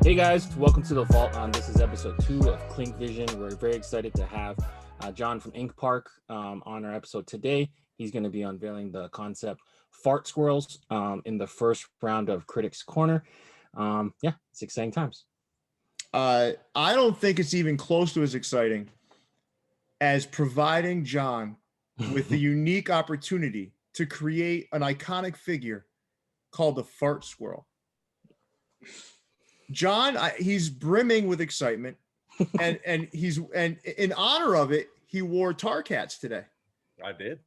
Hey guys, welcome to the Vault. This is episode 2 of Clinkvision. We're very excited to have John from Ink Park on our episode today. He's going to be unveiling the concept Fart Squirrels in the first round of Critics Corner. It's exciting times. I don't think it's even close to as exciting as providing John with the unique opportunity to create an iconic figure called the Fart Squirrel. John, he's brimming with excitement, and in honor of it, he wore tar cats today. I did.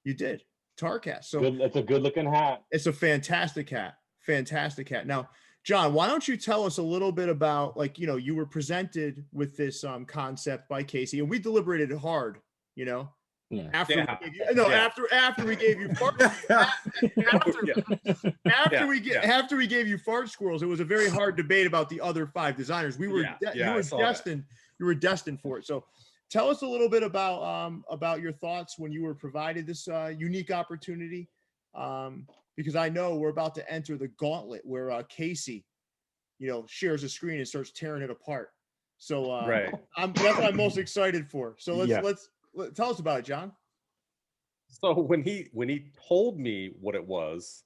You did tar cats. So it's a good looking hat. It's a fantastic hat. Fantastic hat. Now, John, why don't you tell us a little bit about, you were presented with this concept by Casey, and we deliberated hard, after we gave you fart, after we gave you Fart Squirrels, it was a very hard debate about the other 5 designers. You were destined for it. So tell us a little bit about your thoughts when you were provided this unique opportunity, because I know we're about to enter the gauntlet where Casey shares a screen and starts tearing it apart. So right. That's what I'm most excited for. So let's tell us about it, John. So when he told me what it was,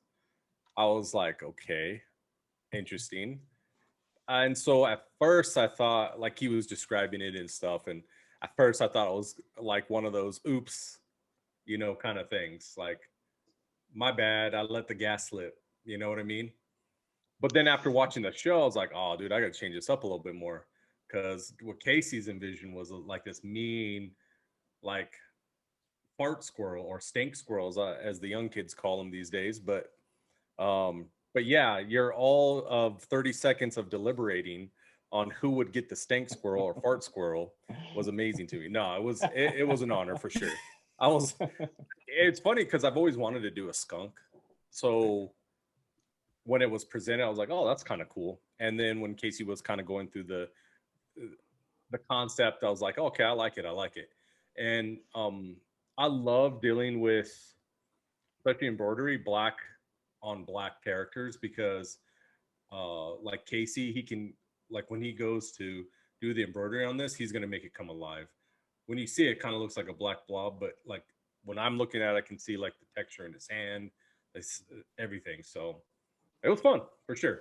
I was like, okay, interesting. And so at first I thought, like, he was describing it and stuff, and at first I thought it was like one of those oops, kind of things, like, my bad, I let the gas slip, you know what I mean? But then after watching the show, I was like, oh dude, I gotta change this up a little bit more, because what Casey's envision was like this mean, like, fart squirrel, or stink squirrels, as the young kids call them these days. But yeah, you're all of 30 seconds of deliberating on who would get the stink squirrel or fart squirrel was amazing to me. No, it was an honor for sure. It's funny because I've always wanted to do a skunk. So when it was presented, I was like, oh, that's kind of cool. And then when Casey was kind of going through the concept, I was like, okay, I like it. And I love dealing with, especially embroidery, black on black characters, because like Casey, he can, like, when he goes to do the embroidery on this, he's going to make it come alive. When you see it, kind of looks like a black blob, but like when I'm looking at it, I can see like the texture in his hand, everything. So it was fun for sure.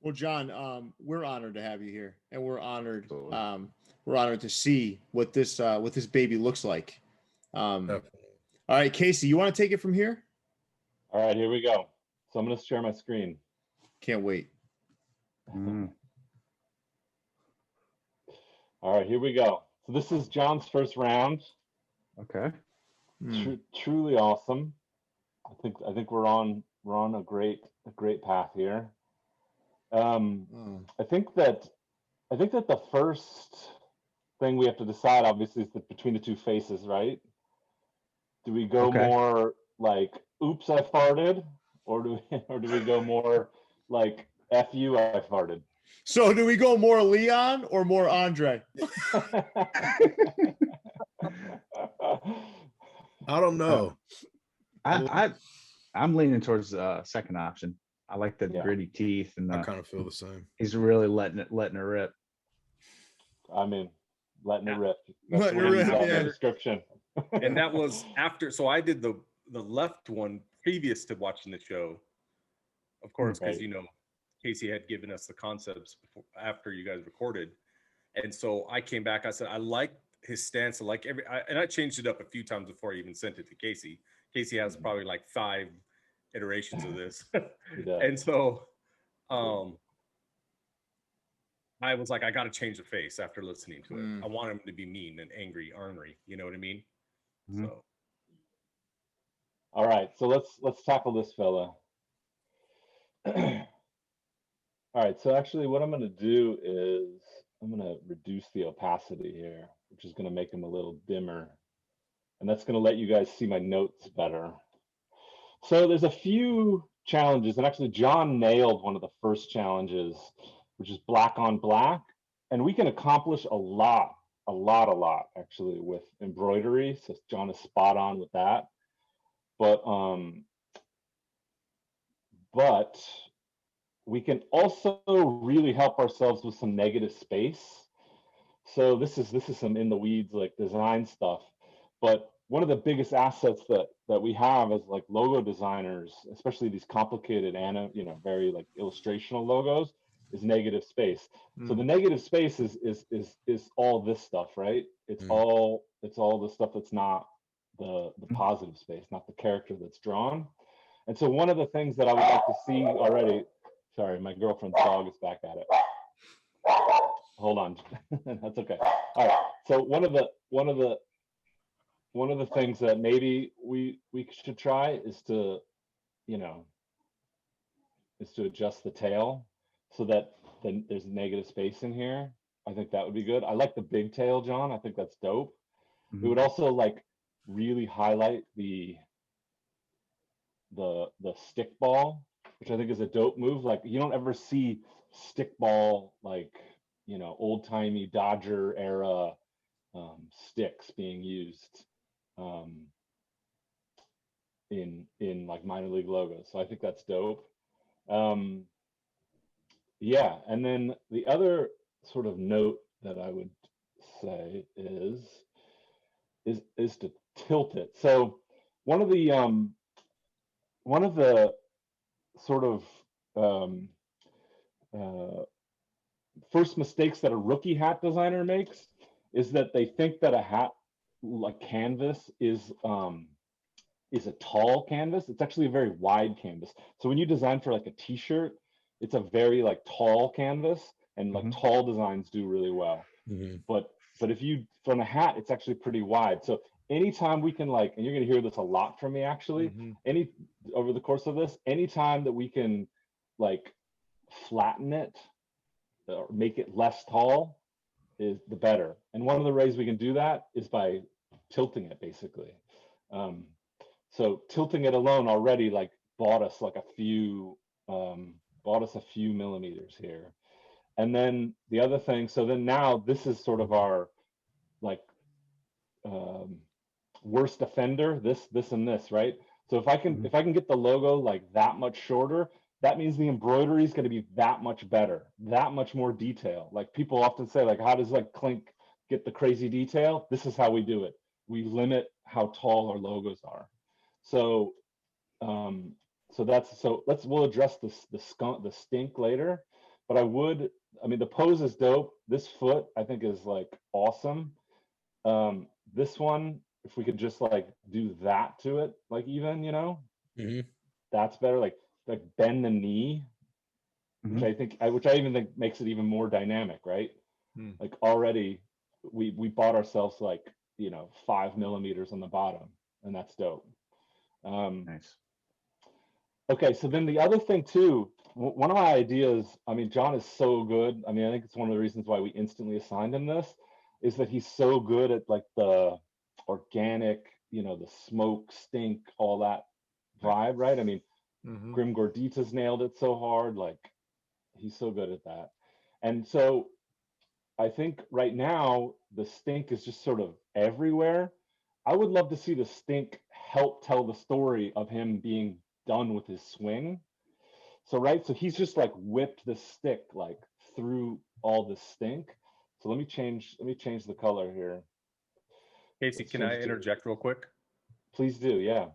Well, John, we're honored to have you here, and we're honored to see what this baby looks like. All right, Casey, you want to take it from here? All right, here we go. So I'm going to share my screen. Can't wait. All right, here we go. So this is John's first round. Okay. Truly awesome. I think we're on a great path here. I think that the first thing we have to decide, obviously, is between the two faces, right? Do we go more like "Oops, I farted," or do we go more like "F you, I farted"? So do we go more Leon or more Andre? I don't know. I'm leaning towards the second option. I like the gritty teeth, and I kind of feel the same. He's really letting it rip. I mean, letting it rip. Letting it rip. Yeah. Description. And that was after. So I did the left one previous to watching the show, of course, because Casey had given us the concepts after you guys recorded, and so I came back. I said I like his stance. I like and I changed it up a few times before I even sent it to Casey. Casey has probably like 5 iterations of this, and so I was like, I got to change the face after listening to it. I want him to be mean and angry, ornery. You know what I mean? So, all right. So let's tackle this fella. All right. So actually, what I'm going to do is I'm going to reduce the opacity here, which is going to make him a little dimmer, and that's going to let you guys see my notes better. So there's a few challenges, and actually John nailed one of the first challenges, which is black on black, and we can accomplish a lot actually with embroidery. So John is spot on with that. But we can also really help ourselves with some negative space. So this is some in the weeds like design stuff, but one of the biggest assets that we have as like logo designers, especially these complicated very like illustrational logos, is negative space. So the negative space is all this stuff, right? It's all the stuff that's not the positive space, not the character that's drawn. And so one of the things that I would like to see already, sorry, my girlfriend's dog is back at it. Hold on. That's okay. All right. So one of the things that maybe we should try is to, adjust the tail so that then there's negative space in here. I think that would be good. I like the big tail, John. I think that's dope. We would also like really highlight the stick ball, which I think is a dope move. Like you don't ever see stick ball like, old timey Dodger era sticks being used in like minor league logos. So I think that's dope. Yeah, and then the other sort of note that I would say is to tilt it. So one of the sort of first mistakes that a rookie hat designer makes is that they think that a hat like canvas is a tall canvas. It's actually a very wide canvas. So when you design for like a t-shirt, it's a very like tall canvas, and like tall designs do really well. But if you from a hat, it's actually pretty wide. So anytime we can like, and you're gonna hear this a lot from me actually, over the course of this, anytime that we can like flatten it or make it less tall is the better. And one of the ways we can do that is by tilting it basically. So tilting it alone already like bought us a few millimeters here. And then the other thing, so then now this is sort of our like worst offender, this and this, right? So if I can get the logo like that much shorter, that means the embroidery is going to be that much better, that much more detail. Like people often say, like, how does like Clink get the crazy detail? This is how we do it. We limit how tall our logos are. So we'll address the stink later, but I mean the pose is dope. This foot I think is like awesome. This one, if we could just like do that to it, like even, that's better. Like bend the knee, which I even think makes it even more dynamic, right? Like already we bought ourselves like, 5 millimeters on the bottom, and that's dope. Nice. Okay, so then the other thing too, one of my ideas, I mean, John is so good. I mean, I think it's one of the reasons why we instantly assigned him this, is that he's so good at like the organic, the smoke, stink, all that vibe, right? I mean, Grim Gordita's nailed it so hard. Like, he's so good at that. And so I think right now the stink is just sort of everywhere. I would love to see the stink help tell the story of him being done with his swing. So right, so he's just like whipped the stick like through all the stink. So let me change the color here. Casey, can I interject real quick? Please do, yeah.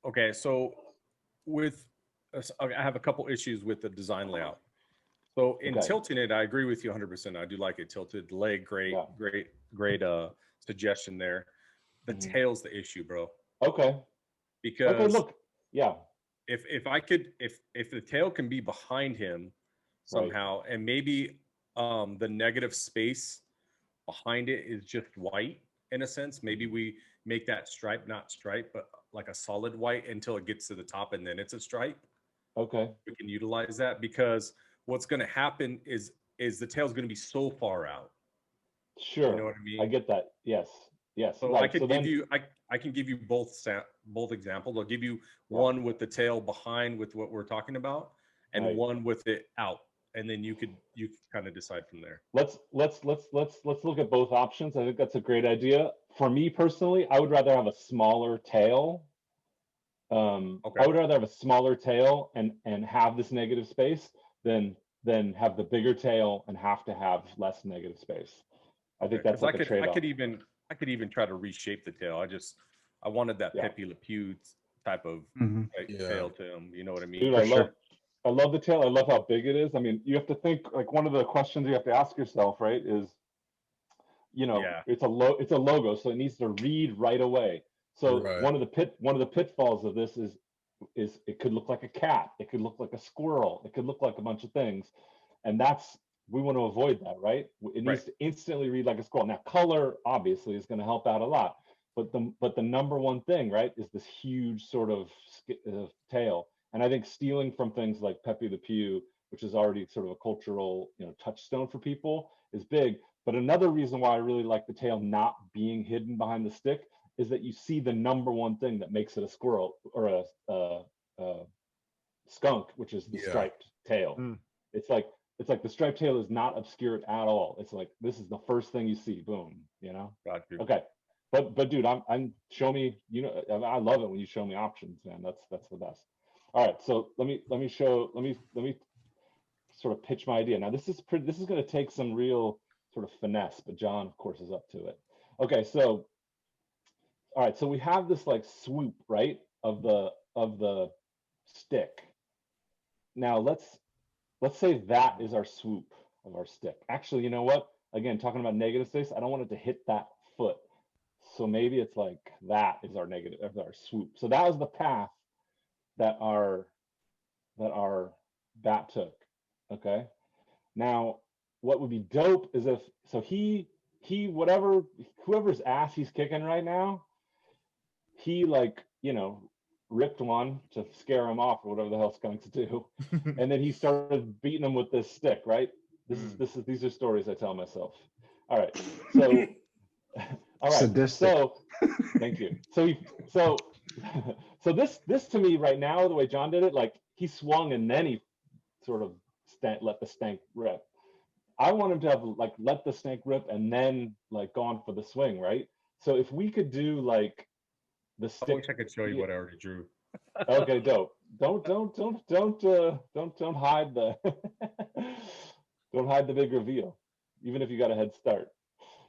Okay, so I have a couple issues with the design layout. So in tilting it, I agree with you 100%. I do like it tilted. Leg, great suggestion there. The tail's the issue, bro. Okay. Because look, yeah. If the tail can be behind him somehow, and maybe the negative space behind it is just white in a sense. Maybe we make that stripe not stripe, but like a solid white until it gets to the top, and then it's a stripe. Okay. We can utilize that, because what's going to happen is the tail's going to be so far out. Sure. You know what I mean? I get that. Yes. So I can give you both examples. I'll give you one with the tail behind with what we're talking about, and one with it out, and then you kind of decide from there. Let's look at both options. I think that's a great idea. For me personally, I would rather have a smaller tail I would rather have a smaller tail and have this negative space than have the bigger tail and have to have less negative space. I think that's like a trade-off. I could even try to reshape the tail. I wanted that Pepe Le Pew type of tail to him. You know what I mean? Dude, I love the tail. I love how big it is. I mean, you have to think, like, one of the questions you have to ask yourself, right, is, you know, it's a logo, so it needs to read right away. So one of the pitfalls of this is it could look like a cat, it could look like a squirrel, it could look like a bunch of things, and we want to avoid that, right? It needs to instantly read like a squirrel. Now, color obviously is going to help out a lot, but the number one thing, right, is this huge sort of tail. And I think stealing from things like Pepe Le Pew, which is already sort of a cultural, you know, touchstone for people, is big. But another reason why I really like the tail not being hidden behind the stick is that you see the number one thing that makes it a squirrel or a skunk, which is the striped tail. It's like the striped tail is not obscured at all. It's like, this is the first thing you see. Boom, you know? Okay. But dude, I'm show me, you know, I love it when you show me options, man. That's the best. All right, so let me sort of pitch my idea. Now this is going to take some real sort of finesse, but John, of course, is up to it. Okay, so all right, so we have this like swoop, right, of the stick. Now let's say that is our swoop of our stick. Actually, you know what? Again, talking about negative space, I don't want it to hit that foot. So maybe it's like that is our negative, of our swoop. So that was the path that our bat took. Okay. Now, what would be dope is if whoever's ass he's kicking right now, he, like, you know, ripped one to scare him off or whatever the hell skunks do, and then he started beating him with this stick. Right. These are stories I tell myself. All right. So. All right. Sadistic. So, thank you. So this to me right now, the way John did it, like, he swung and then he sort of let the stank rip. I want him to have, like, let the stank rip and then, like, gone for the swing, right? So if we could do, like, the stick. I wish I could show you what I already drew. Okay, dope. Don't hide the don't hide the big reveal, even if you got a head start.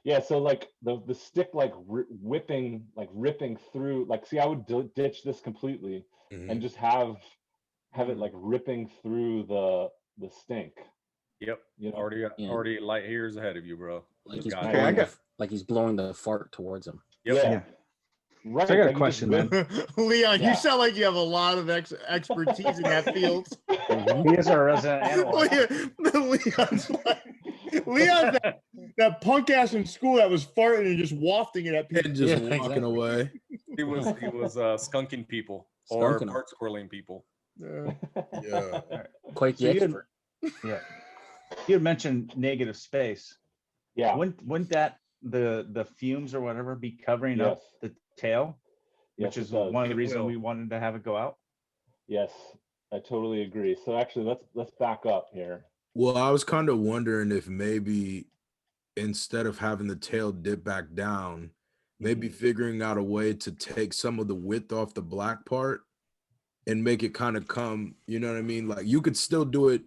Yeah, so like the stick, like ripping through, like, see, I would ditch this completely and just have it like ripping through the stink. Yep. You know? Already light years ahead of you, bro. Like he's blowing the fart towards him. Yep. Yeah. Right. So I got a question, man. Leon, you sound like you have a lot of expertise in that field. He is our resident analyst. Leon's that punk ass in school that was farting and just wafting it at people. And just walking away. He was skunking people or fart squirreling people. Yeah. Quite the expert. Yeah. You had mentioned negative space. Yeah. Wouldn't that the fumes or whatever be covering up the tail? Which is one of the reasons we wanted to have it go out. Yes, I totally agree. So actually, let's back up here. Well, I was kind of wondering if maybe instead of having the tail dip back down, maybe figuring out a way to take some of the width off the black part and make it kind of come, you know what I mean? Like, you could still do it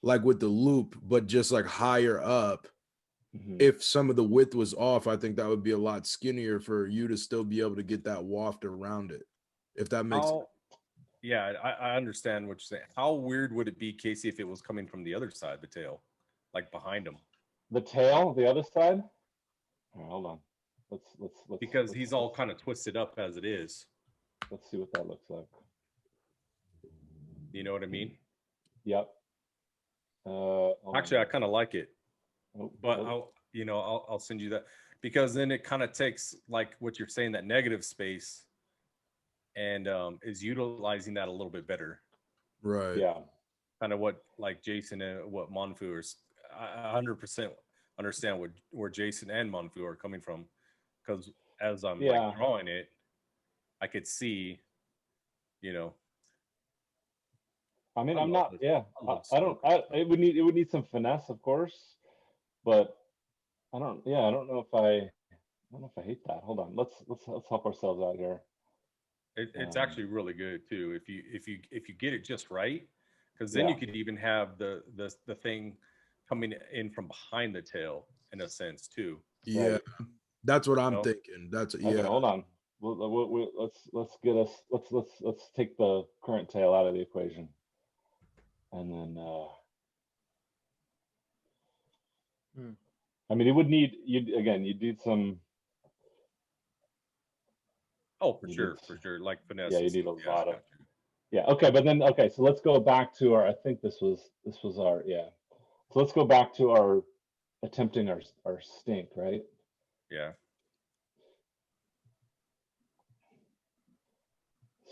like with the loop, but just like higher up. If some of the width was off, I think that would be a lot skinnier for you to still be able to get that waft around it. If that makes sense. Yeah, I understand what you're saying. How weird would it be, Casey, if it was coming from the other side, the tail, like behind him? The tail, the other side? Right, hold on. Let's because he's all kind of twisted up as it is. Let's see what that looks like. You know what I mean? Yep. Actually, I kind of like it. But I'll send you that, because then it kind of takes, like what you're saying, that negative space, and is utilizing that a little bit better. Right. Yeah. Kind of what, like, Jason and what Monfu is. I 100% understand where Jason and Monfu are coming from, because as I'm like drawing it, I could see, I mean, I'm not. Yeah. It would need some finesse, of course. But I don't know if I hate that. Hold on. Let's help ourselves out here. It's actually really good too if you get it just right, because then you could even have the thing coming in from behind the tail in a sense too. Yeah, right. That's what I'm thinking. That's okay, hold on. Let's take the current tail out of the equation, and then I mean, you'd need some. Oh, for sure, like finesse. Yeah, you need a lot of. Yeah, okay, but then so let's go back to our. I think this was our So let's go back to our attempting our stink, right? Yeah.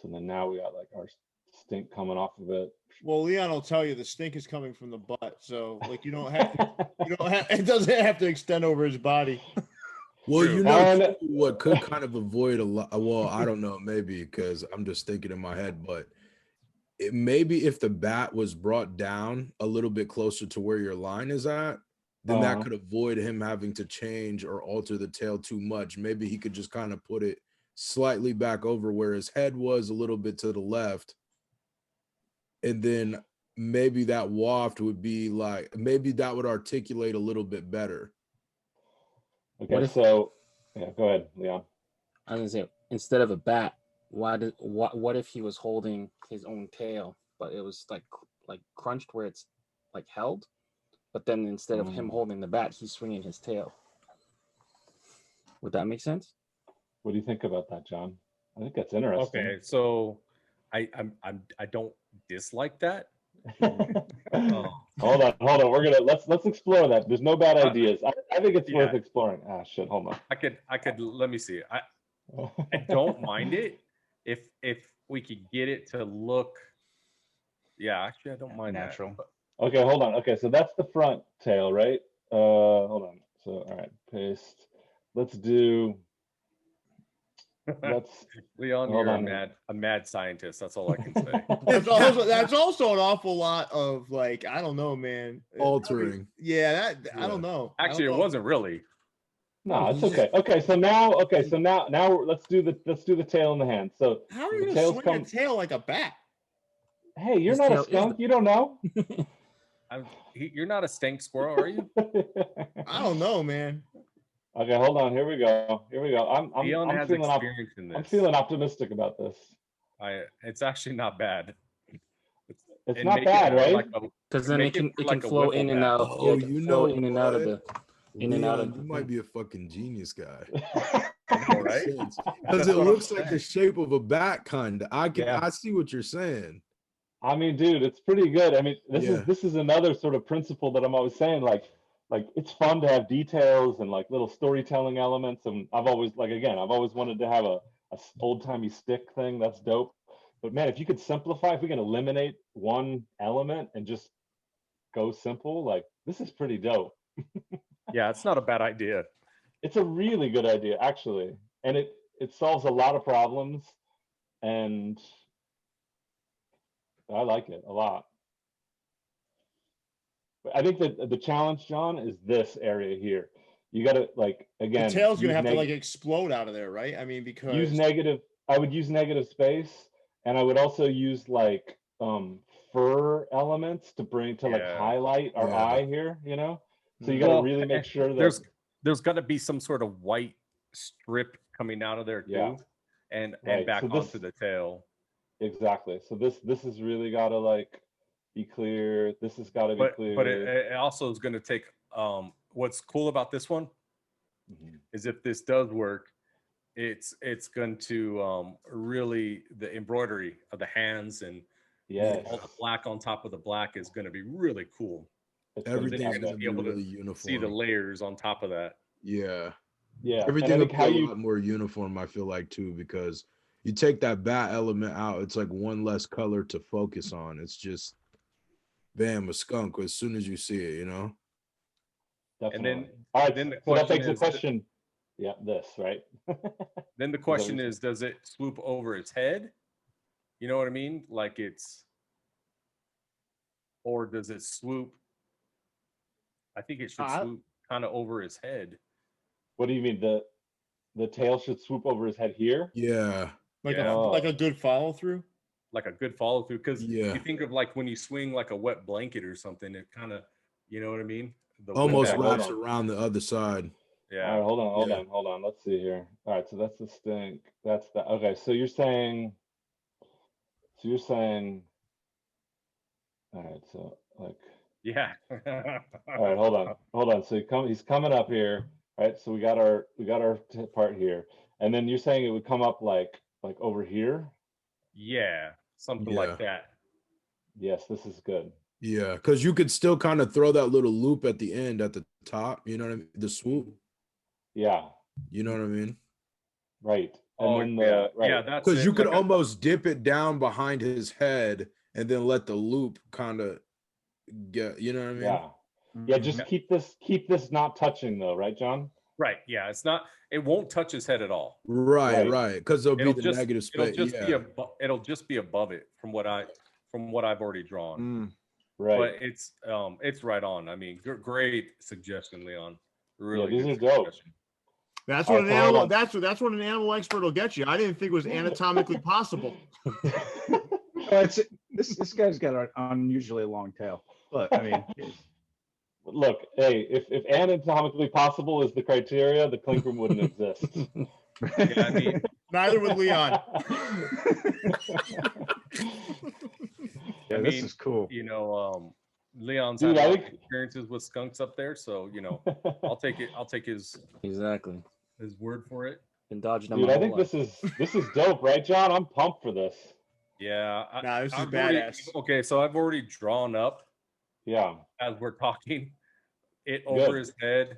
So then now we got like our stink coming off of it. Well, Leon will tell you the stink is coming from the butt, so like you don't have it doesn't have to extend over his body. Well, you know what could kind of avoid a lot. Well, I don't know, maybe because I'm just thinking in my head, but maybe if the bat was brought down a little bit closer to where your line is at, then that could avoid him having to change or alter the tail too much. Maybe he could just kind of put it slightly back over where his head was, a little bit to the left. And then maybe that waft would be like, maybe that would articulate a little bit better. Okay, so go ahead, Leon. I was gonna say, instead of a bat, what if he was holding his own tail, but it was like crunched where it's like held, but then instead of him holding the bat, he's swinging his tail. Would that make sense? What do you think about that, John? I think that's interesting. Okay, so I don't dislike that. Hold on. Let's explore that. There's no bad ideas. I think it's worth exploring. Ah, shit. Hold on. I could. Let me see. I don't mind it if we could get it to look. Yeah, actually, I don't mind natural. That. Okay, hold on. Okay, so that's the front tail, right? Hold on. So, all right, paste. Let's do. Leon, you're a mad scientist. That's all I can say. that's also an awful lot of like, I don't know, man. Altering. I don't know. Actually, it wasn't really. No, it's okay. Okay, so now let's do the tail and the hand. So how are you gonna swing a tail like a bat? Hey, you're not a skunk. You don't know. You're not a stink squirrel, are you? I don't know, man. Okay, hold on. Here we go. I'm feeling optimistic about this. It's actually not bad. It's not bad, right? Because then it can flow in and out. Oh, you know, in and out of the. You might be a fucking genius guy. Right? Because it looks like the shape of a bat, kind of. I see what you're saying. I mean, dude, it's pretty good. I mean, this is another sort of principle that I'm always saying, like it's fun to have details and like little storytelling elements. And I've always wanted to have a old-timey stick thing. That's dope. But man, if you could simplify, if we can eliminate one element and just go simple, like this is pretty dope. Yeah, it's not a bad idea. It's a really good idea, actually. And it solves a lot of problems. And I like it a lot. But I think that the challenge, John, is this area here. You got to again. The tail's gonna have to explode out of there, right? I mean, because I would use negative space, and I would also use fur elements to highlight our eye here. You know, so you got to really make sure that there's got to be some sort of white strip coming out of there too, and back onto the tail. Exactly. So this has really got to be clear. This has got to be clear. But it also is going to take. What's cool about this one is if this does work, it's going to really the embroidery of the hands and all the black on top of the black is going to be really cool. Everything's going to be able really uniform. See the layers on top of that. Yeah. Everything will be a lot more uniform, I feel like, too, because you take that bat element out, it's like one less color to focus on. It's just, bam, a skunk as soon as you see it, you know? Definitely. And then the question that begs the question. This, right? Then the question is, does it swoop over its head? You know what I mean? Or does it swoop? I think it should swoop kind of over his head. What do you mean? The tail should swoop over his head here? Yeah. Like a good follow through. Like a good follow through, because Yeah. you think of like when you swing like a wet blanket or something, it kind of, you know what I mean? The almost wraps around the other side. Yeah. All right, hold on. Let's see here. All right, so that's the stink. That's the okay. So you're saying. All right, so like. Yeah. All right, hold on. So he's coming up here. All right, so we got our part here, and then you're saying it would come up like over here. Yeah, something like that. Yes, this is good. Yeah, because you could still kind of throw that little loop at the end at the top. You know what I mean? The swoop. Yeah. You know what I mean? Right. And then yeah, that's because you could almost dip it down behind his head and then let the loop kind of get. You know what I mean? Yeah. Yeah. Just keep this not touching though, right, John? Right. Yeah. It's not. It won't touch his head at all. Right. Because there'll be the negative space. It'll just be above it from what I've already drawn. Right. But it's right on. I mean, great suggestion, Leon. Really, these are dope. That's what an animal. That's what an animal expert will get you. I didn't think it was anatomically possible. This guy's got an unusually long tail, but I mean, look, hey, if anatomically possible is the criteria, the clink room wouldn't exist. Yeah, I mean, neither would Leon. This is cool. You know, Leon's had experiences with skunks up there, so you know, I'll take his his word for it. Been dodging them. Dude, I think this is dope, right, John? I'm pumped for this. Yeah, this is badass. Okay, so I've already drawn up. Yeah. As we're talking, it over his head,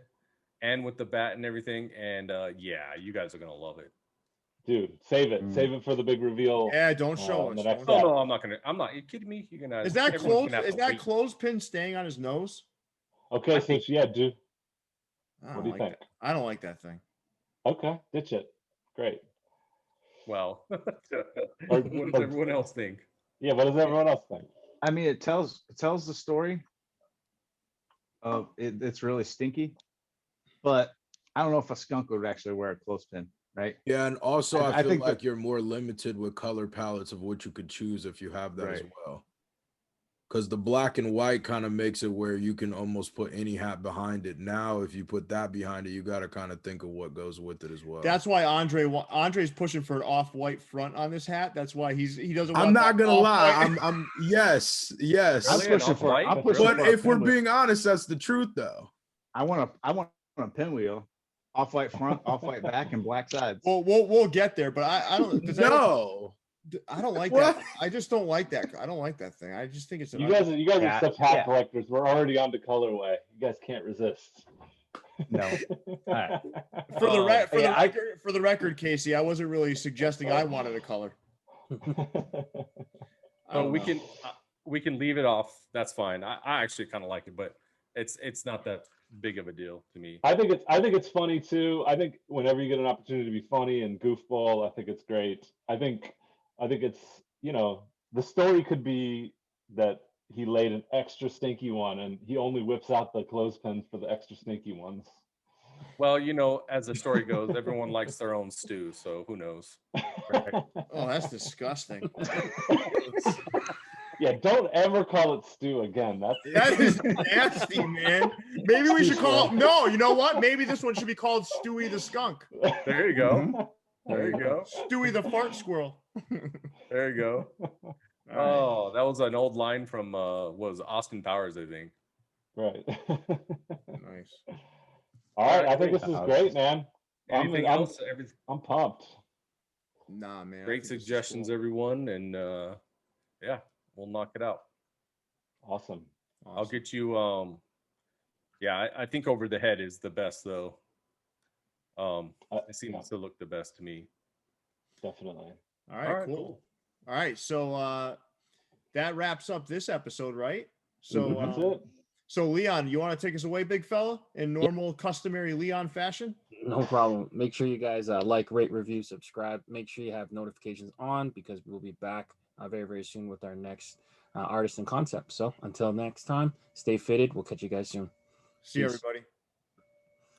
and with the bat and everything, and yeah, you guys are gonna love it. Dude, save it. Save it for the big reveal. Yeah, don't show us. No, I'm not gonna. I'm not. Are you kidding me? You're gonna. Is that clothespin staying on his nose? Okay, so yeah, dude. What do you think? I don't like that thing. Okay, ditch it. Great. Well, what does everyone else think? Yeah, what does everyone else think? I mean, it tells the story of it's really stinky, but I don't know if a skunk would actually wear a clothespin. Right. Yeah, and also I feel like you're more limited with color palettes of what you could choose if you have that as well. Because the black and white kind of makes it where you can almost put any hat behind it. Now, if you put that behind it, you got to kind of think of what goes with it as well. That's why Andre's pushing for an off-white front on this hat. That's why he doesn't. I'm not gonna lie. I'm yes. I'm pushing for. But if we're being honest, that's the truth, though. I want a pinwheel. Off-white front, off-white back, and black sides. Well, we'll get there, but I don't. No, I don't like that. I just don't like that. I don't like that thing. I just think it's. You guys are such hat collectors. We're already on to colorway. You guys can't resist. No. All right. For the record, Casey, I wasn't really suggesting I wanted a color. We can leave it off. That's fine. I actually kind of like it, but it's not that big of a deal to me. I think it's funny too. I think whenever you get an opportunity to be funny and goofball, I think it's great. I think it's, the story could be that he laid an extra stinky one and he only whips out the clothespins for the extra stinky ones. Well, as the story goes, everyone likes their own stew, so who knows? Right? Oh, that's disgusting. Yeah, don't ever call it stew again. That is nasty, man. Maybe we should call it. No, you know what? Maybe this one should be called Stewie the Skunk. There you go. There you go. Stewie the Fart Squirrel. There you go. Oh, that was an old line from was Austin Powers, I think. Right. Nice. All right, I think this is great, man. Anything else? I'm pumped. Nah, man. Great suggestions, everyone, and yeah, we'll knock it out. Awesome. I'll get you. Yeah, I think over the head is the best, though. It seems to look the best to me. Definitely. All right, cool. All right, so that wraps up this episode, right? So that's it. So Leon, you want to take us away, big fella, in normal, customary Leon fashion? No problem. Make sure you guys like, rate, review, subscribe. Make sure you have notifications on because we'll be back very, very soon with our next artist and concept. So until next time, stay fitted. We'll catch you guys soon. See you, everybody.